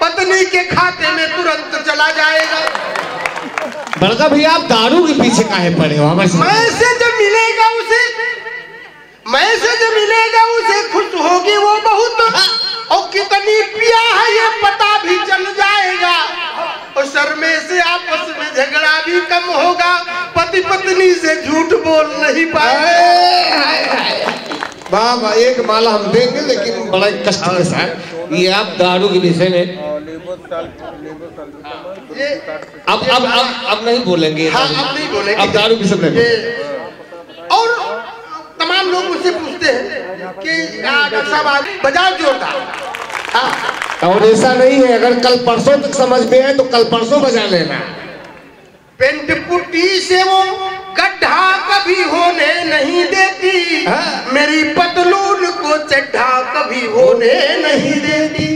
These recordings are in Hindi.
पत्नी के खाते में तुरंत चला जाएगा। बड़का भैया आप दारू के पीछे काहे पड़े हो? हमारे मैं से जब मिलेगा उसे, मैं से जब मिलेगा उसे खुश होगी वो बहुत, और कितनी पिया है ये पता भी चल जाएगा, और शर्मे से आपस में झगड़ा भी कम होगा, पति पत्नी से झूठ बोल नहीं पाएंगे। बाबा एक माला हम देंगे लेकिन बड़ा कष्ट के साथ। ये आप दारू के विषय में अब नहीं बोलेंगे। हाँ, अब नहीं बोलेंगे। अब दारू की सब और तमाम लोग मुझसे पूछते हैं कि डॉक्टर साहब आप बजाओ जोरदार। हाँ, और ऐसा नहीं है, अगर कल परसों तक समझ में आए तो कल परसों बजा लेना। पेंट पुट्टी से वो गड्ढा कभी होने नहीं देती, मेरी पतलून को चड्ढा कभी होने नहीं देती,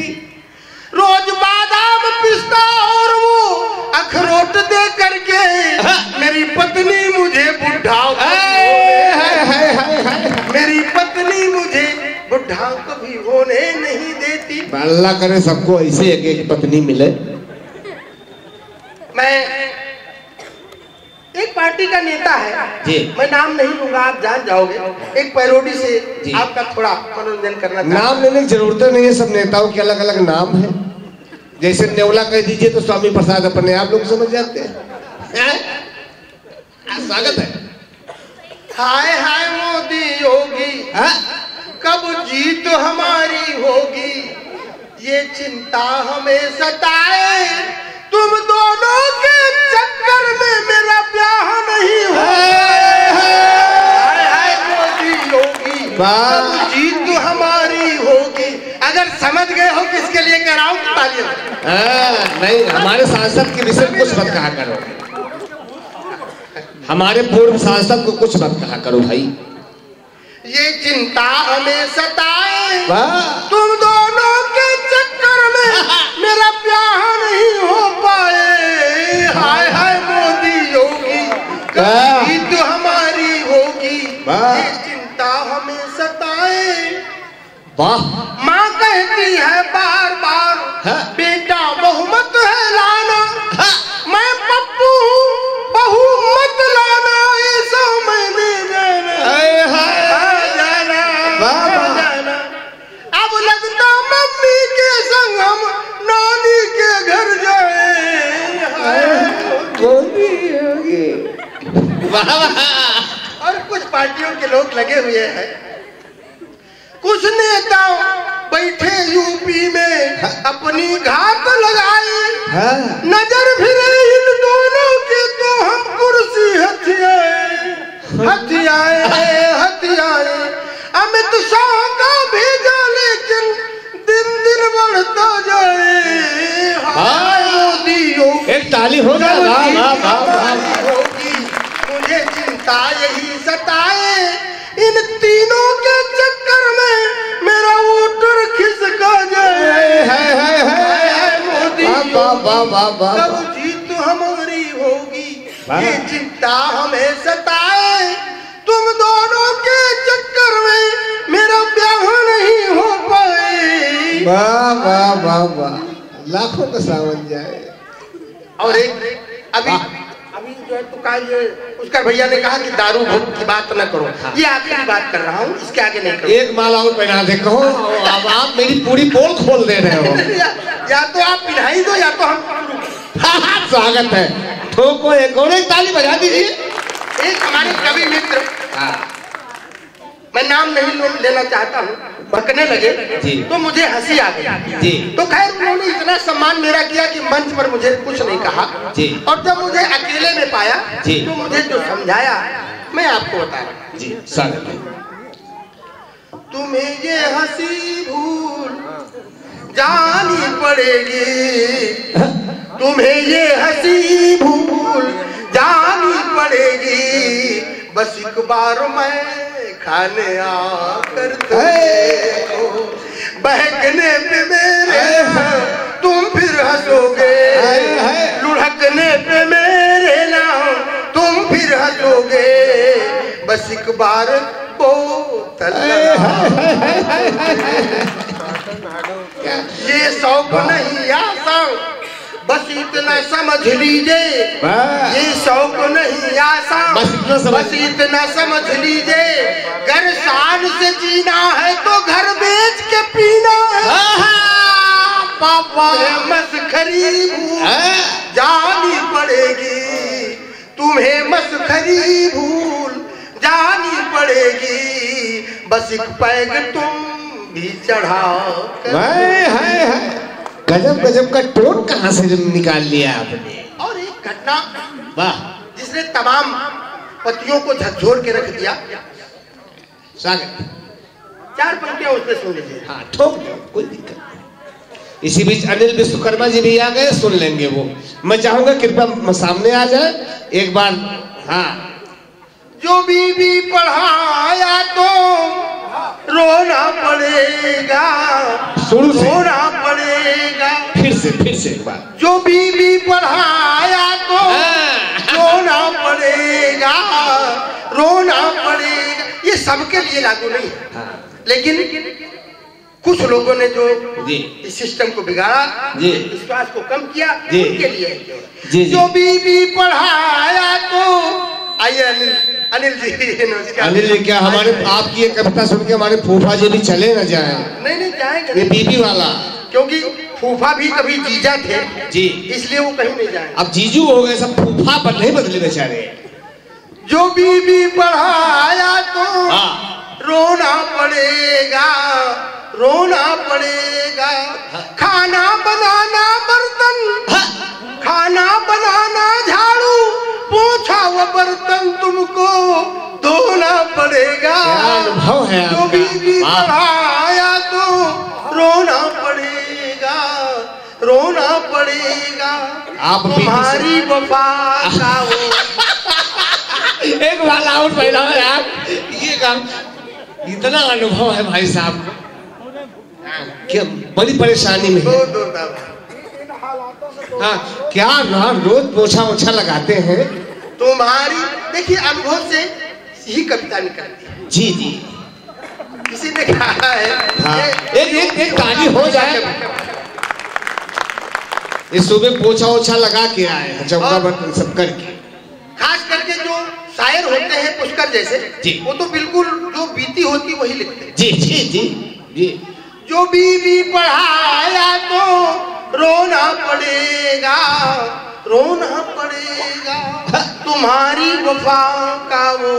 रोज बादाम पिस्ता और वो अखरोट दे करके मेरी पत्नी मुझे बुढ़ा, मेरी पत्नी मुझे बुढ़ा कभी होने नहीं देती। अल्लाह करे सबको ऐसे एक पत्नी मिले। मैं एक पार्टी का नेता है जी, मैं नाम नहीं लूंगा, आप जान जाओगे, एक पैरोडी से आपका थोड़ा मनोरंजन करना। नाम लेने की जरूरत नहीं है, सब नेताओं के अलग अलग नाम है। जैसे नेवला कह दीजिए तो स्वामी प्रसाद अपने आप लोग समझ जाते हैं। स्वागत है। हाय हाय मोदी योगी, कब जीत हमारी होगी, ये चिंता हमें सताए, तुम दोनों के चक्कर में मेरा ब्याह नहीं हो। हाय हाय मोदी योगी, कब जीत हमारी होगी। अगर समझ गए हो किसके लिए कराऊं तालियां। नहीं, हमारे सांसद के विषय कुछ मत कहा करो, हमारे पूर्व सांसद को कुछ मत कहा करो भाई। ये चिंता हमें सताए, तुम दोनों के चक्कर में मेरा ब्याह नहीं हो पाए। हाय हाय मोदी योगी, कभी तो हमारी होगी, ये चिंता हमें सताए। माँ कहती है बार बार, बेटा बहुमत है लाना, मैं पप्पू हूँ बहुमत लाना, ऐसा मैंने जाना। अब लगता मम्मी के संग हम नानी के घर जाए। और कुछ पार्टियों के लोग लगे हुए हैं, कुछ नेता बैठे यूपी में अपनी घात लगाई, नजर फिरे इन दोनों के तो हम कुर्सी हथियाए। अमित शाह का भेजा लेकिन दिन दिन बढ़ता जाए। हाय मोदी योगी, एक ताली हो जाए। मुझे चिंता यही सताए, इन तीनों के चक्कर में मेरा वोटर खिसका जाए। मोदी कब जीत हमारी होगी, ये चिंता हमें सताए, तुम दोनों के चक्कर में मेरा ब्याह नहीं हो पाए। वाह वाह वाह वाह, लाखों का सावन जाए। और एक अभी जो है तो ये उसका भैया ने कहा कि दारू की बात न करो, ये आखिरी बात कर रहा हूँ, इसके आगे नहीं करो। एक माला और पहना दे कहो, अब आप मेरी पूरी पोल खोल दे रहे हो। या तो आप पिलाई दो या तो हम। स्वागत है, ठोको एक और एक ताली बजा दीजिए। एक हमारे कवि मित्र, मैं नाम नहीं लेना चाहता हूँ, बकने लगे तो मुझे हंसी आ गई। तो खैर उन्होंने इतना सम्मान मेरा किया कि मंच पर मुझे कुछ नहीं कहा, और जब मुझे अकेले में पाया तो मुझे जो समझाया मैं आपको बता रहा हूँ। तुम्हें ये हंसी भूल जानी पड़ेगी, तुम्हें ये हंसी भूल जानी पड़ेगी, बस एक बार मैं खाने आकर देखो, बहकने पे मेरे तुम फिर हंसोगे, लुढ़कने पे मेरे नाम तुम फिर हंसोगे, बस एक बार बोतल ये शौक नहीं याद बस इतना समझ लीजिए ये शौक नहीं आसान, बस इतना समझ लीजिए घर शान से जीना है तो घर बेच के पीना है। पापा मस्खरी भूल जानी पड़ेगी, तुम्हें मस्खरी भूल जानी पड़ेगी, बस एक पैग तुम भी चढ़ाओ। गजब गजब का टोन कहाँ से निकाल लिया आपने। और एक घटना वाह जिसने तमाम पतियों को झकझोर के रख दिया। स्वागत। 4 पंक्तियां उसने सुन लीजिए। हाँ ठोक दो, कोई दिक्कत नहीं। इसी बीच अनिल विश्वकर्मा जी भी आ गए, सुन लेंगे वो। मैं चाहूंगा कृपया सामने आ जाए एक बार। हाँ। जो बीवी पढ़ाया तो रोना पड़ेगा, रोना पड़ेगा। फिर से एक बार। जो बीवी पढ़ाया तो रोना पड़ेगा, रोना पड़ेगा। ये सबके लिए लागू नहीं है। हाँ। लेकिन कुछ लोगों ने जो जी इस सिस्टम को बिगाड़ा, जी विश्वास को कम किया, जी उनके लिए जी जो बीवी पढ़ाया तो। आइए अनिल जी नमस्कार। अनिल जी क्या हमारे आपकी एक कविता सुन के हमारे फूफा जी भी चले न जाए? नहीं जाएंगे, ये बीबी वाला, क्योंकि फूफा भी कभी जीजा थे जी, इसलिए वो कहीं नहीं जाए। अब जीजू हो गए, सब फूफा पर नहीं बदले बेचारे। जो बीबी पढ़ाया तो रोना पड़ेगा, रोना पड़ेगा। खाना बनाना बर्तन, खाना बनाना झाड़ू पोछा वो बर्तन तुमको धोना पड़ेगा। अनुभव है जो बीबी पढ़ाया तो रोना पड़ेगा, रोना पड़ेगा। आप तुम्हारी वफा का वो एक बार आउट पैदा है यार। ये काम इतना अनुभव है भाई साहब, क्या बड़ी परेशानी में है। हाँ क्या रोज पोछा ओछा लगाते हैं। तुम्हारी देखिए अनुभव से ही कविता निकलती है। जी जी किसी ने कहा है एक ताली हो जाए। इस सुबह पोछा ओछा लगा के आए चौका बर्तन सब करके। खास करके जो शायर होते हैं पुष्कर जैसे जी, वो तो बिल्कुल जो बीती होती वही लिखते हैं। जी जी जी जी। जो बीवी पढ़ाया तो रोना पड़ेगा, रोना पड़ेगा। तुम्हारी वफा का वो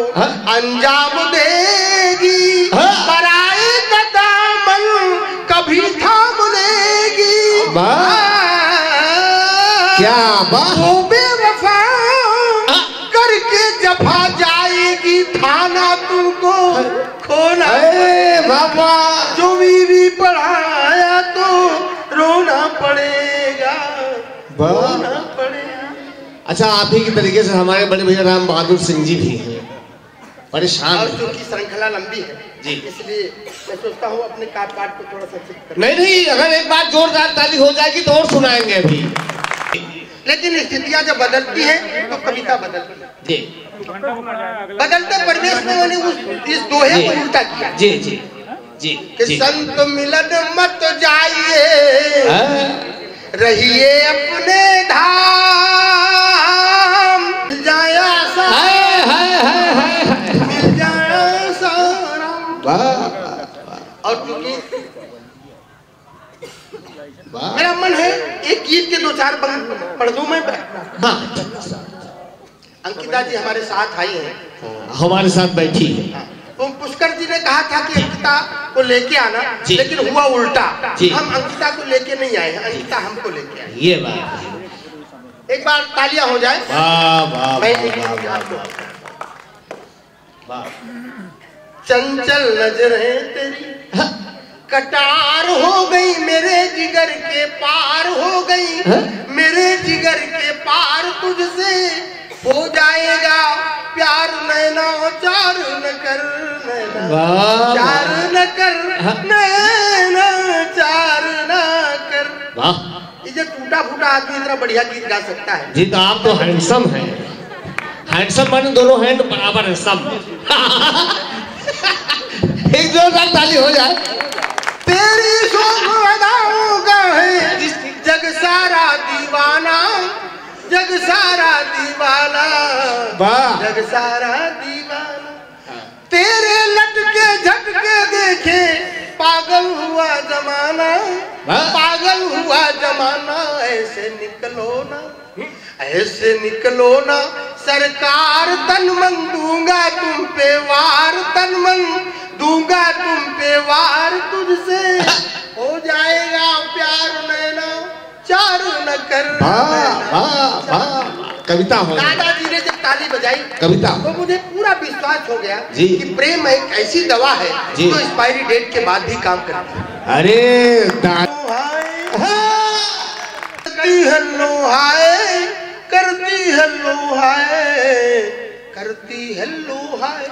अंजाम देगी, पराए का दामन कभी थाम लेगी। क्या बात। वो बेवफा करके जफा जाएगी, थाना तुमको खोना। बाबा जो बीवी पढ़ाया तो रोना पड़ेगा, रोना पड़ेगा। अच्छा आप ही की तरीके से हमारे बड़े भैया राम बहादुर सिंह जी भी हैं परेशान। और चूंकि श्रृंखला लंबी है जी, इसलिए मैं सोचता हूँ अपने काट को थोड़ा सा चेक नहीं अगर एक बार जोरदार ताली हो जाएगी तो और सुनाएंगे अभी। लेकिन स्थितियां जब बदलती हैं तो कविता बदलती है जी। बदलते परिवेश में मैंने इस दोहे को उल्टा किया। जी जी जी कि संत मिलन मत जाइए, रहिए अपने धाम। मिल जाया मिल जाया साराम। और क्योंकि मेरा मन है एक गीत के 2-4 पढ़ दूं मैं। हाँ। अंकिता जी हमारे साथ आई हैं, हमारे साथ बैठी है। तो पुष्कर जी ने कहा था कि अंकिता को लेके आना, लेकिन हुआ उल्टा। हम अंकिता को लेके नहीं आए हैं, अंकिता हमको लेके आई। ये बात एक बार तालियां हो जाए। चंचल नजरें तेरी कटार हो गई, मेरे जिगर के पार हो गई, मेरे जिगर के पार तुझसे हो जाएगा प्यार। नैना चार न कर, नैना चार न कर, नैना चार न कर। ये टूटा फूटा आदमी इतना बढ़िया गीत गा सकता है। जी तो आप तो हैंडसम हैं। हैंडसम माने दोनों हैंड बराबर है सब। एक जोरदार ताली हो जाए। तेरी शोभ अदाओं का है जग सारा दीवाना। दीवाना, जग सारा दीवाना, जग सारा दीवाना। तेरे लटके झटके देखे पागल हुआ जमाना, पागल हुआ जमाना। ऐसे निकलो ना, ऐसे निकलो ना सरकार, तन मन दूंगा तुम पे वार, तन मन दूंगा तुम पे वार। तुझसे हो जाएगा प्यार नैना, चार न कर। कविता हो। दादाजी ने जब ताली बजाई कविता, तो मुझे पूरा विश्वास हो गया जी कि प्रेम एक ऐसी दवा है जो एक्सपायरी डेट के बाद भी काम करती है। अरे करती है लोहाए, करती है लोहाए, करती है लोहाए।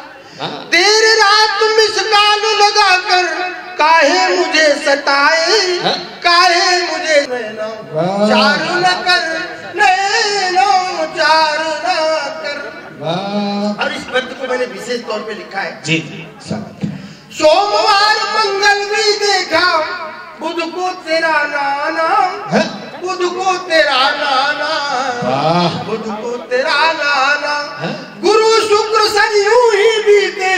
देर रात मिसकाल लगा कर काहे मुझे सताए, काहे मुझे चार न कर, नैनो चार न कर। और इस पद को मैंने विशेष तौर पे लिखा है जी। सोमवार मंगल भी देखा, बुध को तेरा नाना, बुध को तेरा नाना, बुध को तेरा नाना। गुरु शुक्र शनि यूं ही बीते,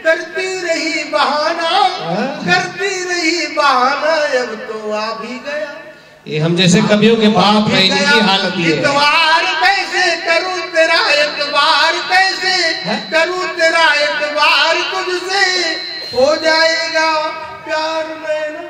करती रही बहाना, करती रही बहाना। अब तो आ भी गया, ये हम जैसे कवियों के बाप हैं, इनकी हालत ये है। इतवार कैसे करूं तेरा एतबार, कैसे करूं तेरा एतबार। तुझसे हो जाएगा प्यार नैना।